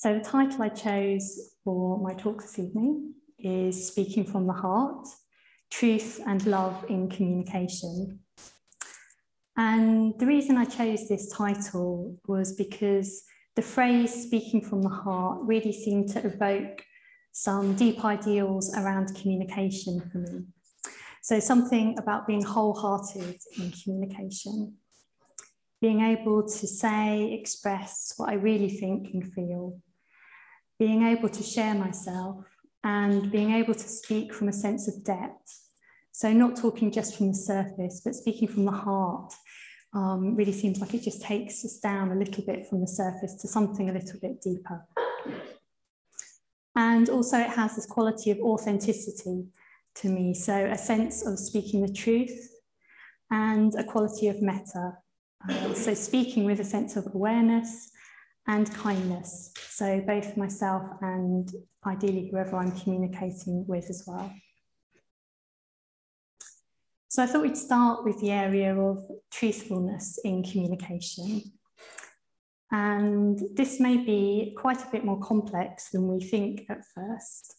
So the title I chose for my talk this evening is Speaking from the Heart, Truth and Love in Communication. And the reason I chose this title was because the phrase speaking from the heart really seemed to evoke some deep ideals around communication for me. So something about being wholehearted in communication, being able to say, express what I really think and feel, being able to share myself and being able to speak from a sense of depth. So not talking just from the surface, but speaking from the heart really seems like it just takes us down a little bit from the surface to something a little bit deeper. And also it has this quality of authenticity to me. So a sense of speaking the truth and a quality of metta. So speaking with a sense of awareness and kindness. So both myself and ideally whoever I'm communicating with as well. So I thought we'd start with the area of truthfulness in communication. And this may be quite a bit more complex than we think at first.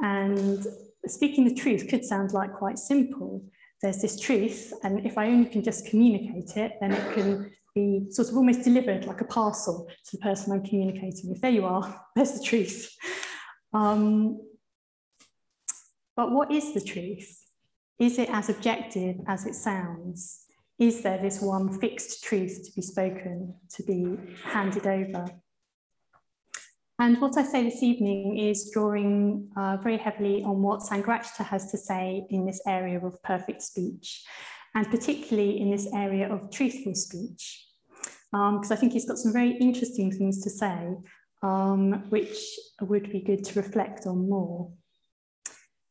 And speaking the truth could sound like quite simple. There's this truth, and if I only can just communicate it, then it can be sort of almost delivered like a parcel to the person I'm communicating with. There you are, there's the truth. But what is the truth? Is it as objective as it sounds? Is there this one fixed truth to be spoken, to be handed over? And what I say this evening is drawing very heavily on what Sangharakshita has to say in this area of perfect speech, and particularly in this area of truthful speech, because I think he's got some very interesting things to say, which would be good to reflect on more.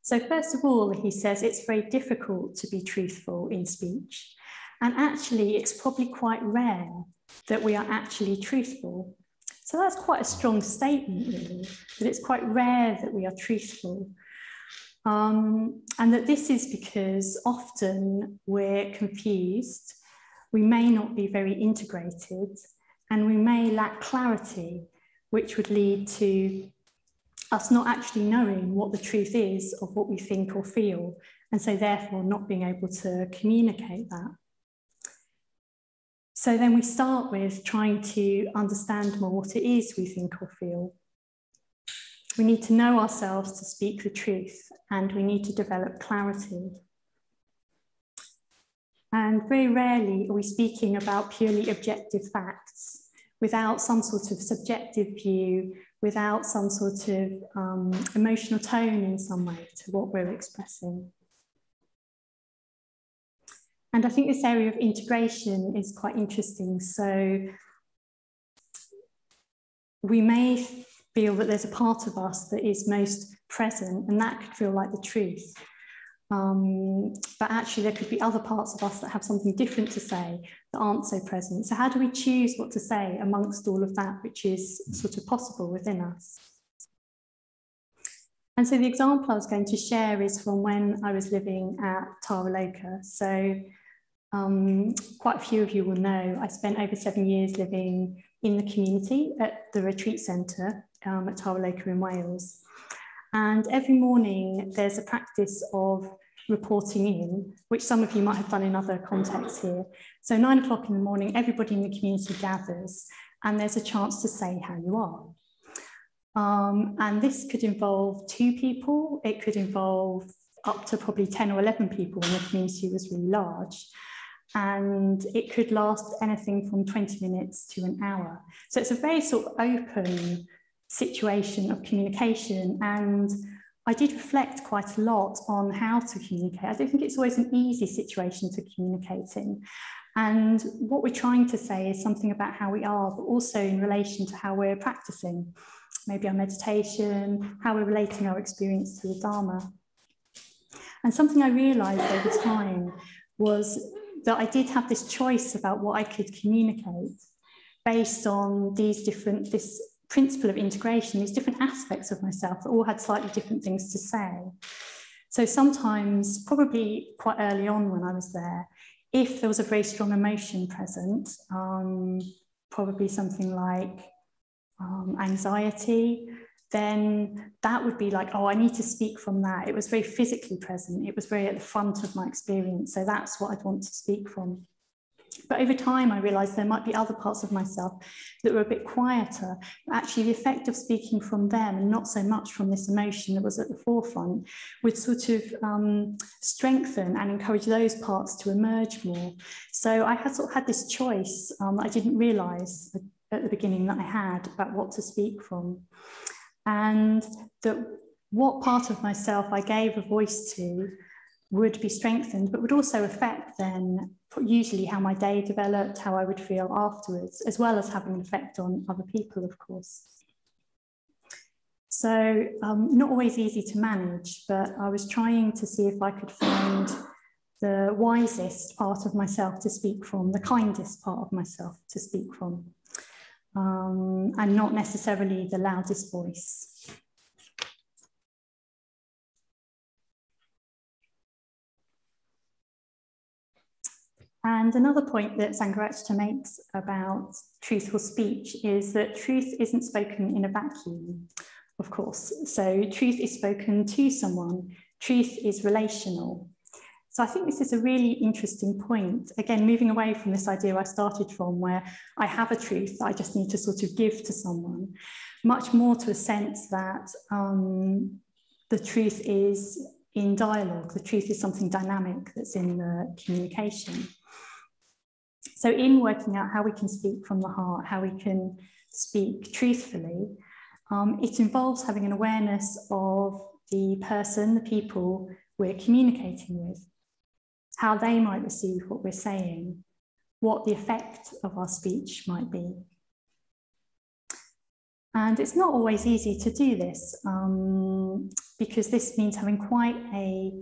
So first of all, he says it's very difficult to be truthful in speech. And actually, it's probably quite rare that we are actually truthful. So that's quite a strong statement, really, that it's quite rare that we are truthful. And that this is because often we're confused, we may not be very integrated, and we may lack clarity, which would lead to us not actually knowing what the truth is of what we think or feel, and so therefore not being able to communicate that. So then we start with trying to understand more what it is we think or feel. We need to know ourselves to speak the truth, and we need to develop clarity. And very rarely are we speaking about purely objective facts without some sort of subjective view, without some sort of emotional tone in some way to what we're expressing. And I think this area of integration is quite interesting. So we may feel that there's a part of us that is most present, and that could feel like the truth. But actually there could be other parts of us that have something different to say that aren't so present. So how do we choose what to say amongst all of that which is sort of possible within us? And so the example I was going to share is from when I was living at Taraloka. So quite a few of you will know I spent over 7 years living in the community at the retreat centre at Taraloka in Wales. And every morning there's a practice of reporting in, which some of you might have done in other contexts here. So 9 o'clock in the morning, everybody in the community gathers and there's a chance to say how you are. And this could involve 2 people. It could involve up to probably 10 or 11 people when the community was really large. And it could last anything from 20 minutes to an hour. So it's a very sort of open situation of communication, and I did reflect quite a lot on how to communicate. I don't think it's always an easy situation to communicate in, and what we're trying to say is something about how we are, but also in relation to how we're practicing, maybe our meditation, how we're relating our experience to the Dharma. And something I realized over time was that I did have this choice about what I could communicate based on this principle of integration, these different aspects of myself that all had slightly different things to say. So sometimes, probably quite early on when I was there, if there was a very strong emotion present, probably something like anxiety, then that would be like, oh, I need to speak from that. It was very physically present. It was very at the front of my experience. So that's what I'd want to speak from. But over time, I realized there might be other parts of myself that were a bit quieter. Actually, the effect of speaking from them and not so much from this emotion that was at the forefront would sort of strengthen and encourage those parts to emerge more. So I had sort of had this choice that I didn't realize at the beginning that I had about what to speak from. And that what part of myself I gave a voice to would be strengthened, but would also affect then usually how my day developed, how I would feel afterwards, as well as having an effect on other people, of course. So not always easy to manage, but I was trying to see if I could find the wisest part of myself to speak from, the kindest part of myself to speak from, and not necessarily the loudest voice. And another point that Sangharakshita makes about truthful speech is that truth isn't spoken in a vacuum, of course. So truth is spoken to someone. Truth is relational. So I think this is a really interesting point. Again, moving away from this idea I started from, where I have a truth that I just need to sort of give to someone, much more to a sense that the truth is in dialogue. The truth is something dynamic that's in the communication. So in working out how we can speak from the heart, how we can speak truthfully, it involves having an awareness of the person, the people we're communicating with, how they might receive what we're saying, what the effect of our speech might be. And it's not always easy to do this because this means having quite a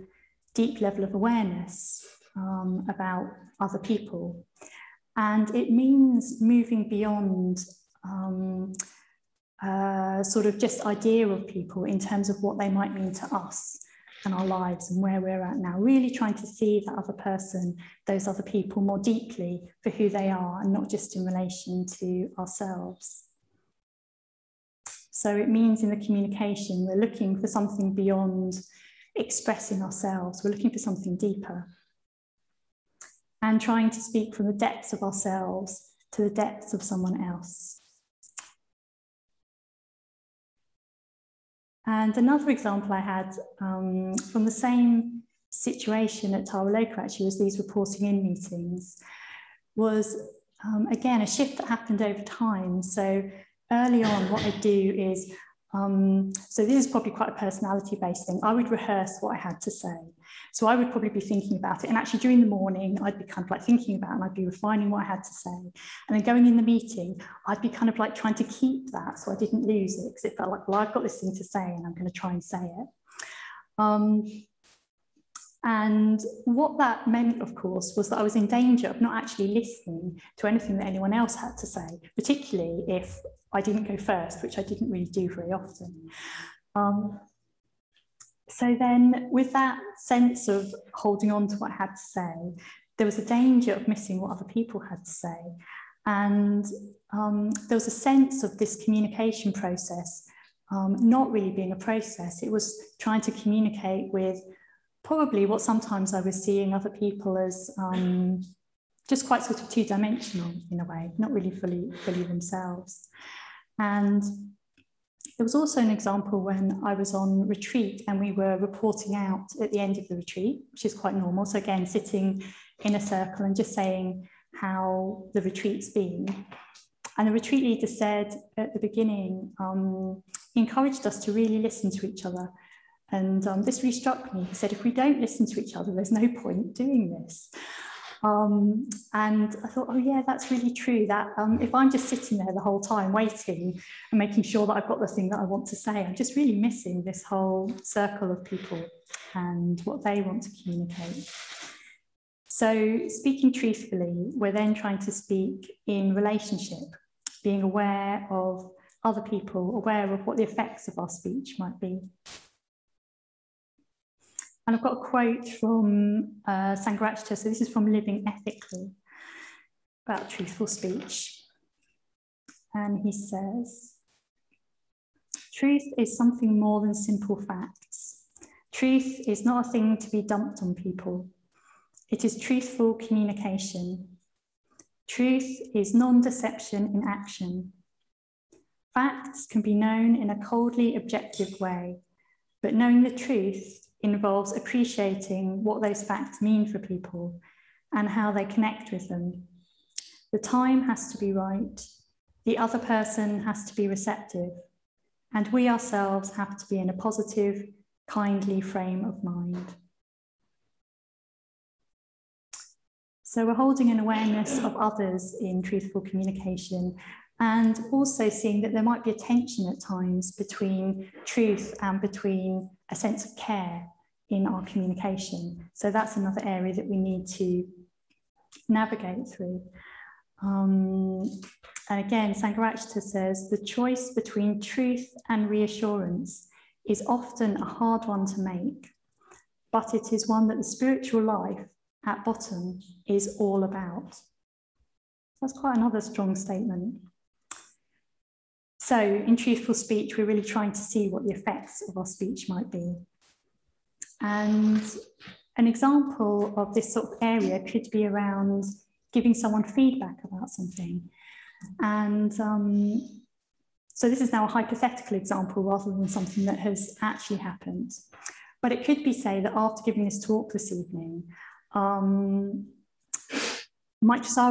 deep level of awareness about other people. And it means moving beyond sort of just idea of people in terms of what they might mean to us and our lives and where we're at now, really trying to see that other person, those other people more deeply for who they are and not just in relation to ourselves. So it means in the communication, we're looking for something beyond expressing ourselves. We're looking for something deeper and trying to speak from the depths of ourselves to the depths of someone else. And another example I had from the same situation at Taraloka actually was these reporting in meetings was, again, a shift that happened over time. So early on, what I do is, so this is probably quite a personality-based thing. I would rehearse what I had to say. So I would probably be thinking about it. And actually during the morning, I'd be kind of like thinking about it and I'd be refining what I had to say. And then going in the meeting, I'd be kind of like trying to keep that so I didn't lose it, because it felt like, well, I've got this thing to say and I'm going to try and say it. And what that meant, of course, was that I was in danger of not actually listening to anything that anyone else had to say, particularly if I didn't go first, which I didn't really do very often. So then with that sense of holding on to what I had to say, there was a danger of missing what other people had to say. And there was a sense of this communication process not really being a process. It was trying to communicate with probably what sometimes I was seeing other people as just quite sort of two-dimensional in a way, not really fully themselves. And there was also an example when I was on retreat and we were reporting out at the end of the retreat, which is quite normal. So again, sitting in a circle and just saying how the retreat's been. And the retreat leader said at the beginning, he encouraged us to really listen to each other. And this really struck me. He said, if we don't listen to each other, there's no point doing this. And I thought, oh yeah, that's really true, that if I'm just sitting there the whole time waiting and making sure that I've got the thing that I want to say, I'm just really missing this whole circle of people and what they want to communicate. So speaking truthfully, we're then trying to speak in relationship, being aware of other people, aware of what the effects of our speech might be. And I've got a quote from Sangharakshita, so this is from Living Ethically, about truthful speech. And he says, Truth is something more than simple facts. Truth is not a thing to be dumped on people. It is truthful communication. Truth is non-deception in action. Facts can be known in a coldly objective way, but knowing the truth involves appreciating what those facts mean for people and how they connect with them. The time has to be right, the other person has to be receptive, and we ourselves have to be in a positive, kindly frame of mind. So we're holding an awareness of others in truthful communication, and also seeing that there might be a tension at times between truth and between a sense of care in our communication. So that's another area that we need to navigate through. And again, Sangharakshita says, the choice between truth and reassurance is often a hard one to make, but it is one that the spiritual life at bottom is all about. That's quite another strong statement. So in truthful speech, we're really trying to see what the effects of our speech might be. And an example of this sort of area could be around giving someone feedback about something. And so this is now a hypothetical example rather than something that has actually happened. But it could be, say, that after giving this talk this evening, Maitrisara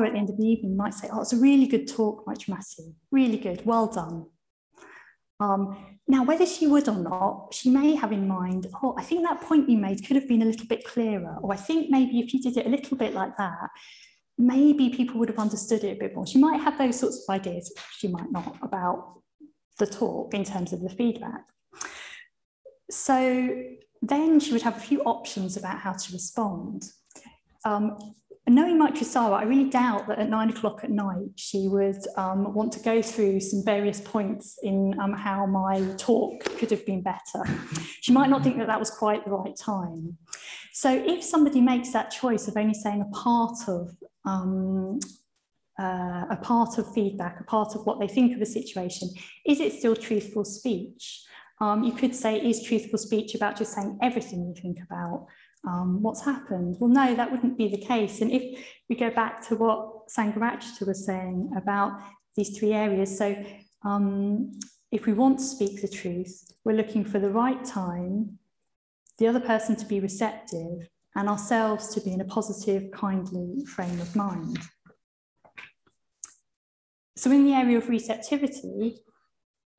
at the end of the evening might say, oh, it's a really good talk, Maitrimati, really good, well done. Now, whether she would or not, she may have in mind, oh, I think that point you made could have been a little bit clearer, or I think maybe if you did it a little bit like that, maybe people would have understood it a bit more. She might have those sorts of ideas, she might not, about the talk in terms of the feedback. So then she would have a few options about how to respond. Knowing Maitrisara, I really doubt that at 9 o'clock at night she would want to go through some various points in how my talk could have been better. She might not think that that was quite the right time. So if somebody makes that choice of only saying a part of feedback, a part of what they think of a situation, is it still truthful speech? You could say, is truthful speech about just saying everything you think about what's happened? Well, no, that wouldn't be the case. And if we go back to what Sangharakshita was saying about these three areas, so if we want to speak the truth, we're looking for the right time, the other person to be receptive, and ourselves to be in a positive, kindly frame of mind. So in the area of receptivity,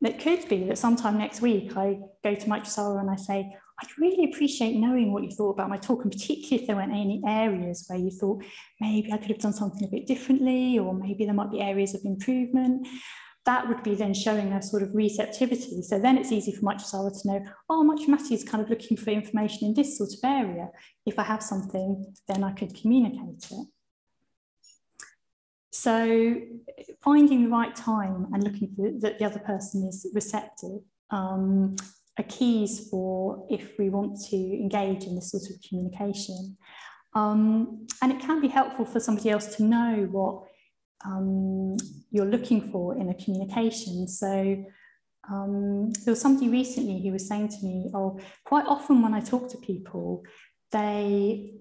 it could be that sometime next week I go to Maitrisara and I say, I'd really appreciate knowing what you thought about my talk, and particularly if there weren't any areas where you thought maybe I could have done something a bit differently, or maybe there might be areas of improvement. That would be then showing a sort of receptivity. So then it's easy for Maitrisara to know, oh, Maitrimati is kind of looking for information in this sort of area. If I have something, then I could communicate it. So finding the right time and looking for that the other person is receptive are keys for if we want to engage in this sort of communication. And it can be helpful for somebody else to know what you're looking for in a communication. So there was somebody recently who was saying to me, oh, quite often when I talk to people, they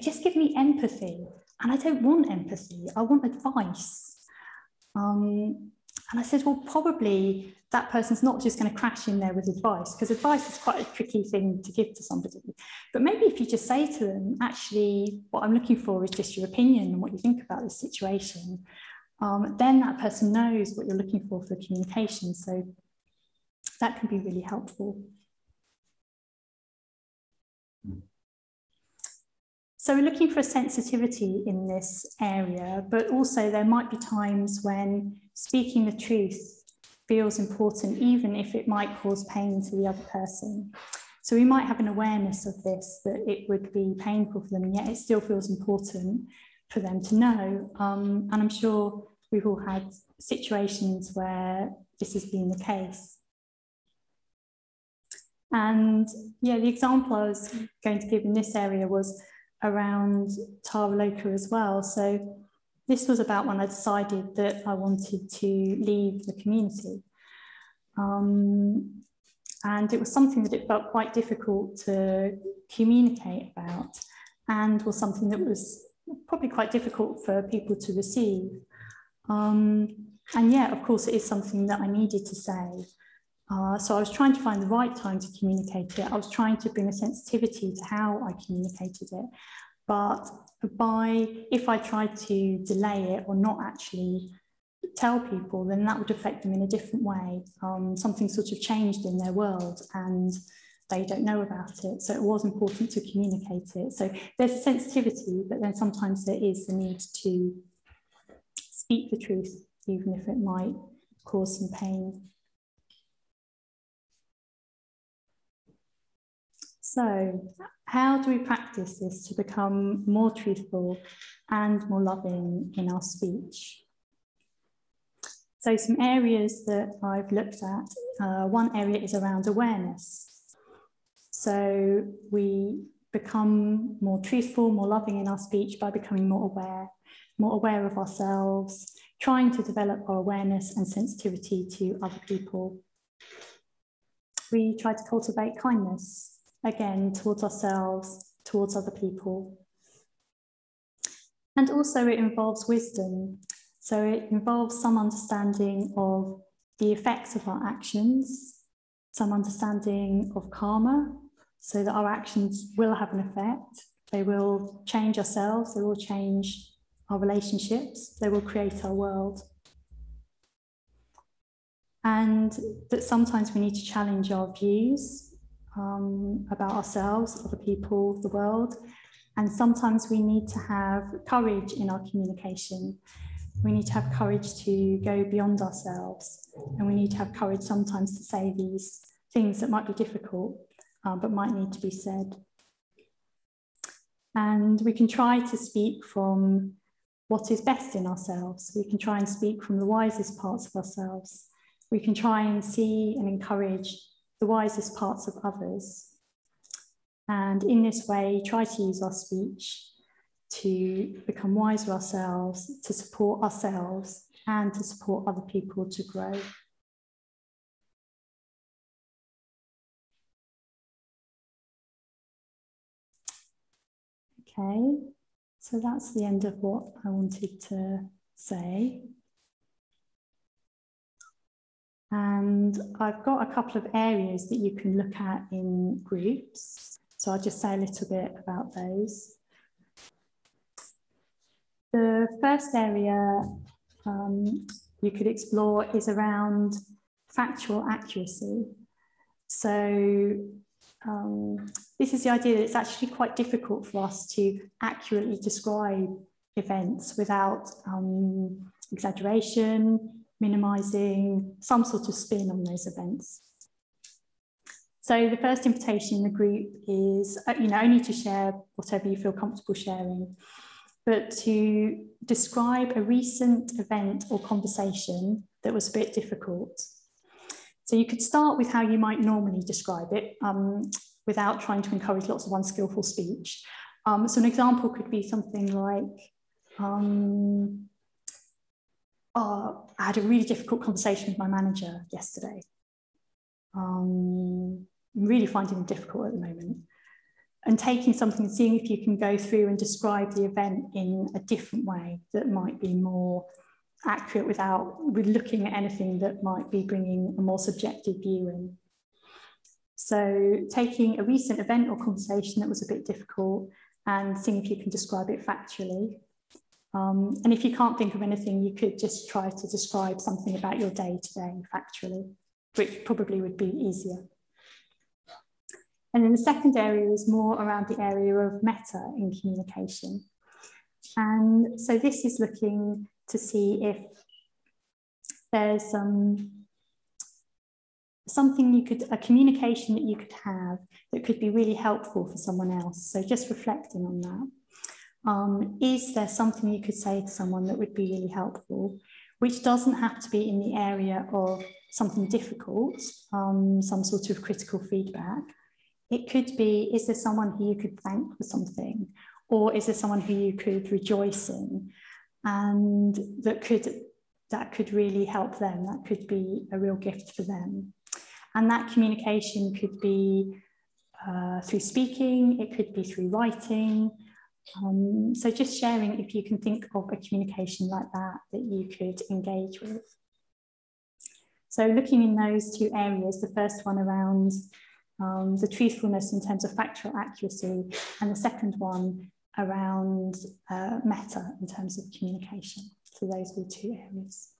just give me empathy. And I don't want empathy, I want advice. And I said, well, probably that person's not just going to crash in there with advice, because advice is quite a tricky thing to give to somebody. But maybe if you just say to them, actually, what I'm looking for is just your opinion and what you think about this situation, then that person knows what you're looking for communication. So that can be really helpful. So we're looking for a sensitivity in this area, but also there might be times when speaking the truth feels important, even if it might cause pain to the other person. So we might have an awareness of this, that it would be painful for them, and yet it still feels important for them to know. And I'm sure we've all had situations where this has been the case. And yeah, the example I was going to give in this area was around Taraloka as well. So this was about when I decided that I wanted to leave the community. And it was something that it felt quite difficult to communicate about, and was something that was probably quite difficult for people to receive. And yeah, of course, it is something that I needed to say. So I was trying to find the right time to communicate it. I was trying to bring a sensitivity to how I communicated it. But if I tried to delay it or not actually tell people, then that would affect them in a different way. Something sort of changed in their world and they don't know about it. So it was important to communicate it. So there's a sensitivity, but then sometimes there is the need to speak the truth, even if it might cause some pain. So how do we practice this to become more truthful and more loving in our speech? So some areas that I've looked at, one area is around awareness. So we become more truthful, more loving in our speech by becoming more aware of ourselves, trying to develop our awareness and sensitivity to other people. We try to cultivate kindness, again, towards ourselves, towards other people. And also it involves wisdom. So it involves some understanding of the effects of our actions, some understanding of karma, so that our actions will have an effect. They will change ourselves, they will change our relationships, they will create our world. And that sometimes we need to challenge our views about ourselves, other people, the world. And sometimes we need to have courage in our communication. We need to have courage to go beyond ourselves. And we need to have courage sometimes to say these things that might be difficult, but might need to be said. And we can try to speak from what is best in ourselves. We can try and speak from the wisest parts of ourselves. We can try and see and encourage the wisest parts of others. And in this way, try to use our speech to become wiser ourselves, to support ourselves, and to support other people to grow. Okay, so that's the end of what I wanted to say. And I've got a couple of areas that you can look at in groups. So I'll just say a little bit about those. The first area you could explore is around factual accuracy. So this is the idea that it's actually quite difficult for us to accurately describe events without exaggeration, minimizing, some sort of spin on those events. So the first invitation in the group is, only to share whatever you feel comfortable sharing, but to describe a recent event or conversation that was a bit difficult. So you could start with how you might normally describe it without trying to encourage lots of unskillful speech. So an example could be something like, I had a really difficult conversation with my manager yesterday. I'm really finding it difficult at the moment. And taking something and seeing if you can go through and describe the event in a different way that might be more accurate without looking at anything that might be bringing a more subjective view in. So taking a recent event or conversation that was a bit difficult and seeing if you can describe it factually. And if you can't think of anything, you could just try to describe something about your day-to-day factually, which probably would be easier. And then the second area is more around the area of meta in communication. And so this is looking to see if there's a communication that you could have that could be really helpful for someone else. So just reflecting on that. Is there something you could say to someone that would be really helpful, which doesn't have to be in the area of something difficult, some sort of critical feedback. It could be, is there someone who you could thank for something? Or is there someone who you could rejoice in? And that could that could really help them, that could be a real gift for them. And that communication could be through speaking, it could be through writing. So just sharing, if you can think of a communication like that you could engage with. So looking in those two areas, the first one around the truthfulness in terms of factual accuracy, and the second one around meta in terms of communication. So those were two areas.